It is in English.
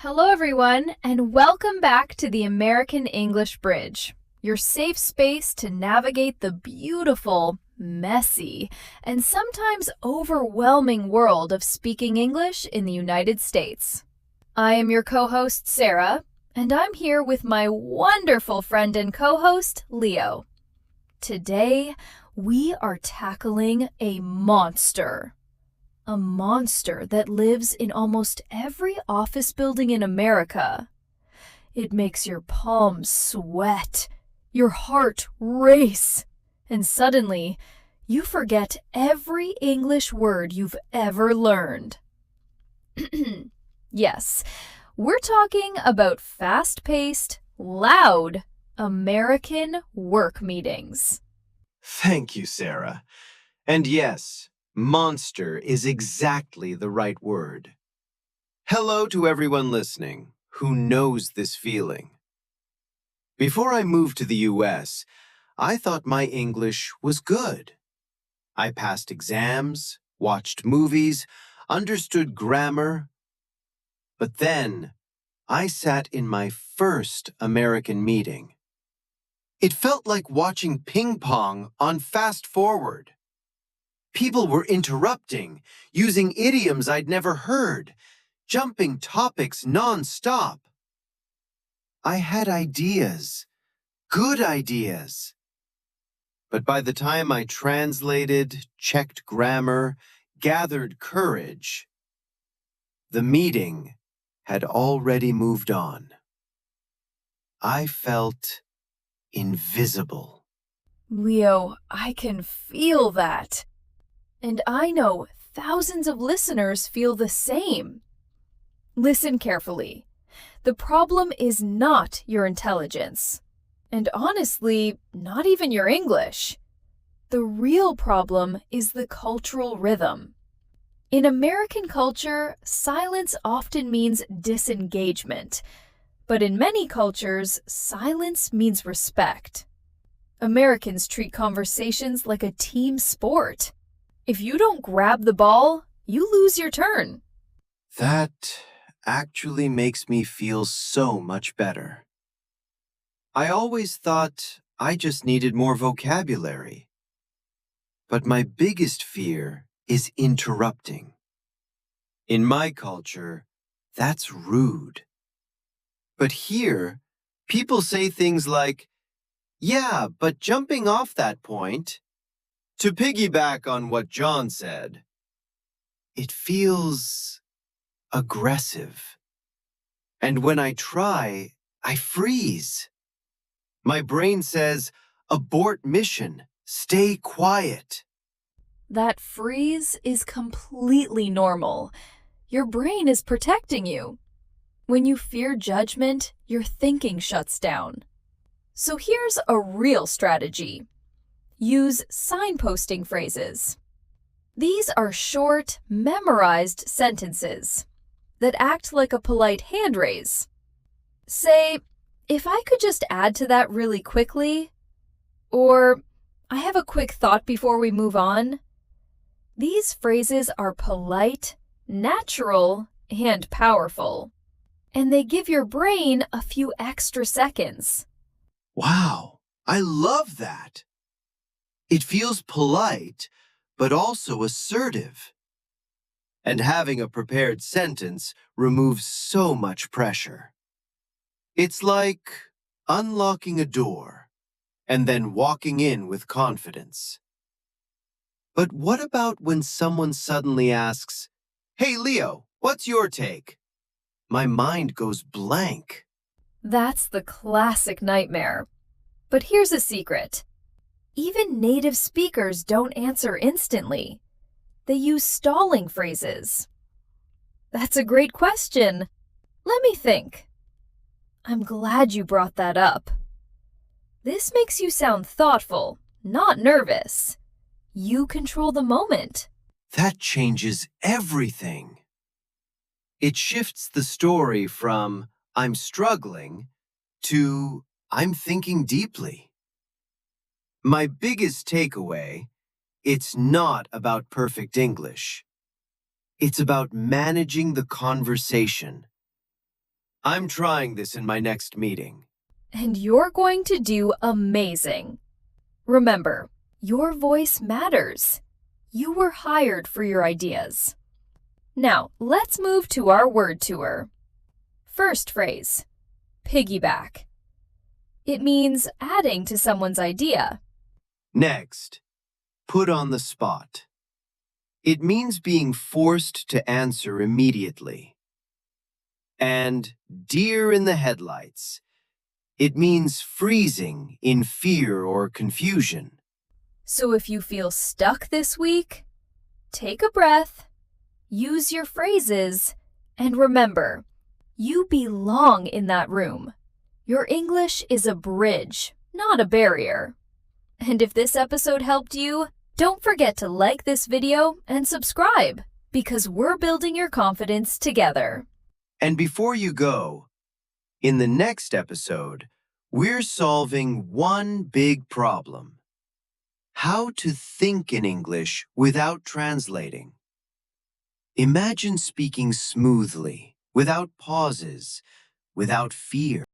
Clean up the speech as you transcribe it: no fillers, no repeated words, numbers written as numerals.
Hello, everyone, and welcome back to the American English Bridge, your safe space to navigate the beautiful, messy, and sometimes overwhelming world of speaking English in the United States. I am your co-host, Sarah, and I'm here with my wonderful friend and co-host, Leo. Today, we are tackling a monster. A monster that lives in almost every office building in America. It makes your palms sweat, your heart race, and suddenly you forget every English word you've ever learned. Yes, we're talking about fast-paced, loud American work meetings. Thank you, Sarah. And yes, monster is exactly the right word. Hello to everyone listening who knows this feeling. Before I moved to the US, I thought my English was good. I passed exams, watched movies, understood grammar. But then, I sat in my first American meeting. It felt like watching ping pong on fast forward. People were interrupting, using idioms I'd never heard, jumping topics non-stop. I had ideas, good ideas. But by the time I translated, checked grammar, gathered courage, the meeting had already moved on. I felt invisible. Leo, I can feel that. And I know thousands of listeners feel the same. Listen carefully. The problem is not your intelligence. And honestly, not even your English. The real problem is the cultural rhythm. In American culture, silence often means disengagement. But in many cultures, silence means respect. Americans treat conversations like a team sport. If you don't grab the ball, you lose your turn. That actually makes me feel so much better. I always thought I just needed more vocabulary. But my biggest fear is interrupting. In my culture, that's rude. But here, people say things like, "Yeah, but jumping off that point," to piggyback on what John said, it feels aggressive. And when I try, I freeze. My brain says, "Abort mission, stay quiet." That freeze is completely normal. Your brain is protecting you. When you fear judgment, your thinking shuts down. So here's a real strategy. Use signposting phrases. These are short, memorized sentences that act like a polite hand raise. Say, "If I could just add to that really quickly," or "I have a quick thought before we move on." These phrases are polite, natural, and powerful. And they give your brain a few extra seconds. Wow, I love that. It feels polite, but also assertive. And having a prepared sentence removes so much pressure. It's like unlocking a door and then walking in with confidence. But what about when someone suddenly asks, "Hey Leo, what's your take?" My mind goes blank. That's the classic nightmare. But here's a secret. Even native speakers don't answer instantly. They use stalling phrases. That's a great question. Let me think. I'm glad you brought that up. This makes you sound thoughtful, not nervous. You control the moment. That changes everything. It shifts the story from "I'm struggling" to "I'm thinking deeply." My biggest takeaway, it's not about perfect English. It's about managing the conversation. I'm trying this in my next meeting. And you're going to do amazing. Remember, your voice matters. You were hired for your ideas. Now, let's move to our word tour. First phrase, piggyback. It means adding to someone's idea. Next, put on the spot. It means being forced to answer immediately. And deer in the headlights. It means freezing in fear or confusion. So if you feel stuck this week, take a breath, use your phrases, and remember, you belong in that room. Your English is a bridge, not a barrier. And if this episode helped you, don't forget to like this video and subscribe, because we're building your confidence together. And before you go, in the next episode, we're solving one big problem: how to think in English without translating. Imagine speaking smoothly, without pauses, without fear.